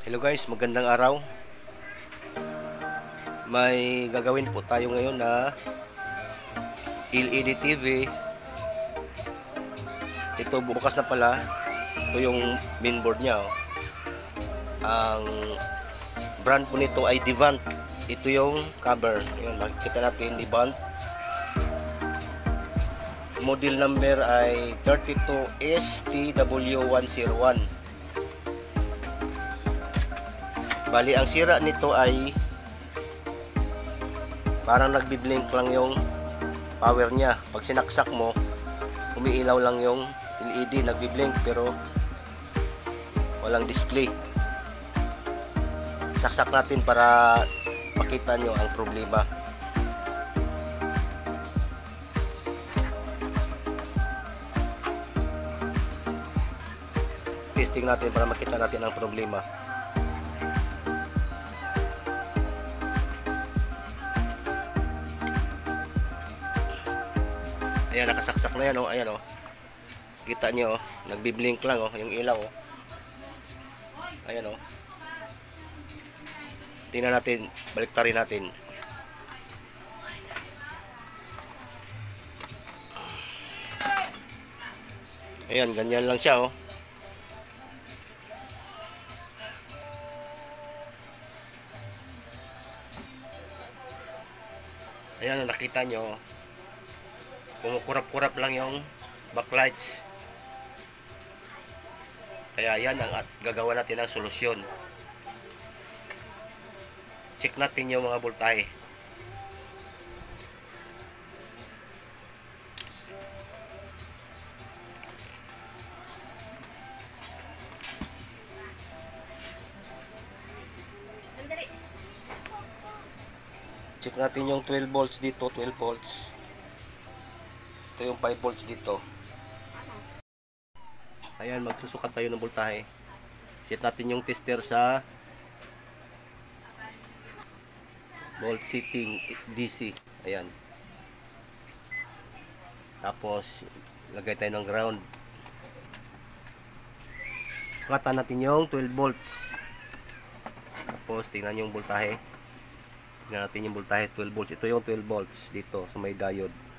Hello guys, magandang araw. May gagawin po tayo ngayon na LED TV. Ito bukas na pala. Ito yung mainboard niya. Oh. Ang brand po nito ay Devant. Ito yung cover. Ayan, makikita natin Devant. Model number ay 32STW101. Bali, ang sira nito ay parang nagbi-blink lang yung power niya. Pag sinaksak mo, umiilaw lang yung LED, nagbi-blink pero walang display. Saksak natin para makita nyo ang problema. Testing natin para makita natin ang problema. Ayan, nakasaksak na yan, oh. Ayan, oh. Kita nyo, oh. Nagbi-blink lang, oh. Yung ilaw, oh. Ayan, oh. Tingnan natin, baliktarin natin. Ayan, ganyan lang siya, oh. Ayan, nakita nyo, kumukurap-kurap lang yung backlights. Kaya yan ang gagawa natin ng solusyon. Check natin yung mga voltahe. Check natin yung 12 volts dito, 12 volts. Ito yung 5 volts dito. Ayan, magsusukat tayo ng voltahe. Set natin yung tester sa volt setting DC. Ayan. Tapos lagay tayo ng ground. Sukatan natin yung 12 volts. Tapos tingnan yung voltahe. Tingnan natin yung voltahe, 12 volts. Ito yung 12 volts dito sa may diode.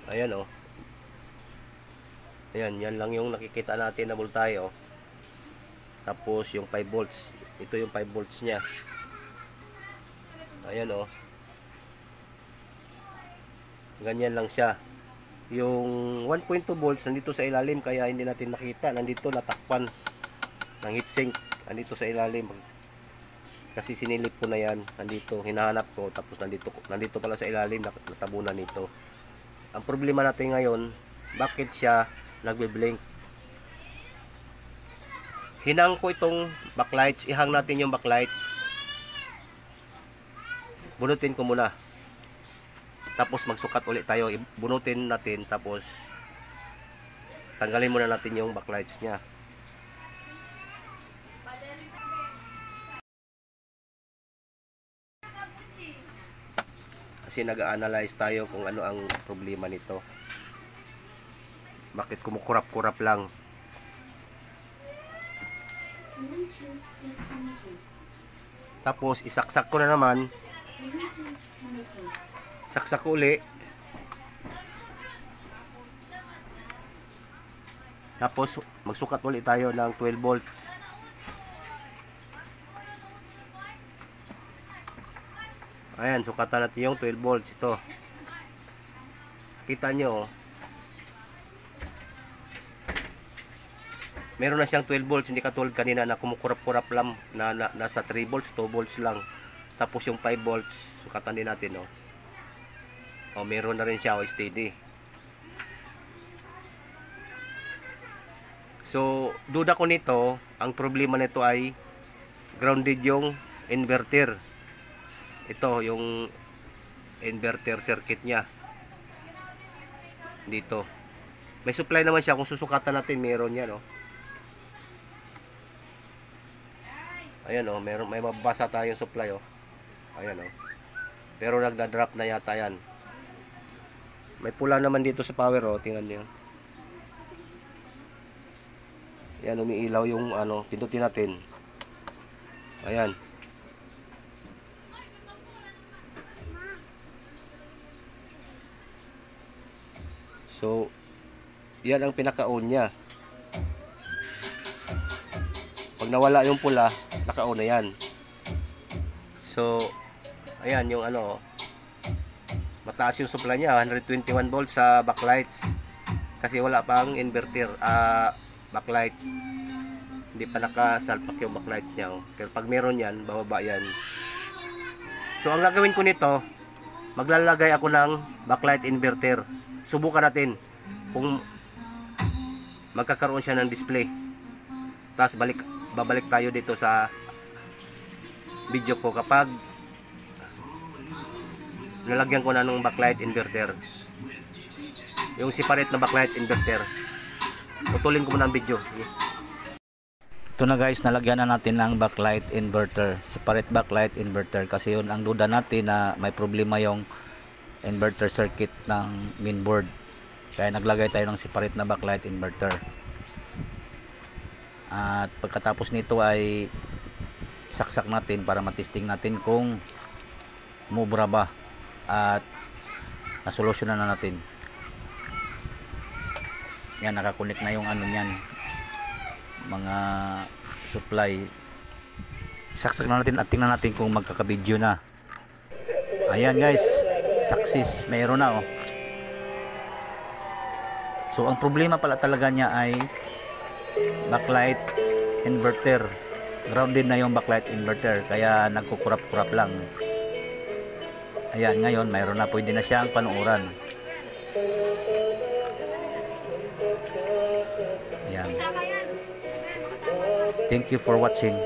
Ayan, oh. Ayan, yan lang yung nakikita natin na voltahe, oh. Tapos yung 5 volts. Ito yung 5 volts niya. Ayan, oh. Ganyan lang siya. Yung 1.2 volts nandito sa ilalim kaya hindi natin makita. Nandito natakpan ng heatsink. Nandito sa ilalim. Kasi sinilip ko na yan. Nandito, hinahanap ko. Tapos nandito pala sa ilalim. Natabunan nito. Ang problema natin ngayon, bakit siya nagbe-blink? Hinang ko itong backlights. Ihang natin yung backlights. Bunutin ko muna. Tapos magsukat ulit tayo. Bunutin natin. Tapos tanggalin muna natin yung backlights niya. Kasi nag-analyze tayo kung ano ang problema nito. Bakit kumukurap-kurap lang? Tapos isaksak ko na naman. Saksak ko uli. Tapos magsukat ulit tayo ng 12 volts. Ayan, sukatan natin yung 12 volts. Ito. Kita nyo, oh. Meron na siyang 12 volts. Hindi katulad kanina na kumukurap-kurap lang na nasa 3 volts, 2 volts lang. Tapos yung 5 volts, sukatan din natin, oh. Oh, meron na rin siya, oh, steady. So, duda ko nito, ang problema nito ay grounded yung inverter. Ito yung inverter circuit niya. Dito. May supply naman siya. Kung susukatan natin, meron yan, oh. Ayan, oh. May mababasa tayong supply, oh. Ayan, oh. Pero nagda-drop na yata yan. May pula naman dito sa power, oh. Tingnan niyo. Yan, umiilaw yung ano, pindutin natin. Ayan. So, yan ang pinaka-on niya. Pag nawala yung pula, naka-on na yan. So, ayan yung ano, mataas yung supply niya, 121 volts sa backlights. Kasi wala pang inverter, backlight. Hindi pa nakasalpak yung backlights niya. Oh. Pero pag meron yan, bababa yan. So, ang gagawin ko nito, maglalagay ako ng backlight inverter. Subukan natin kung magkakaroon siya ng display. Tapos babalik tayo dito sa video ko kapag nalagyan ko na ng backlight inverter, yung separate na backlight inverter. Putulin ko muna ang video. Ito na guys, nalagyan na natin ng backlight inverter, separate backlight inverter, kasi yun ang duda natin na may problema yung inverter circuit ng mainboard. Kaya naglagay tayo ng separate na backlight inverter. At pagkatapos nito ay saksak natin para matesting natin kung mubra ba at nasolusyonan na natin. Yan, nakakunik na yung ano niyan, mga supply. Saksak na natin at tingnan natin kung magkakabidyo na. Ayan guys, success, mayroon na oh. So ang problema pala talaga niya ay backlight inverter. Grounded na yung backlight inverter, kaya nagkukurap-kurap lang. Ayan, ngayon mayroon na, pwede na siyang panuuran. Ayan. Thank you for watching.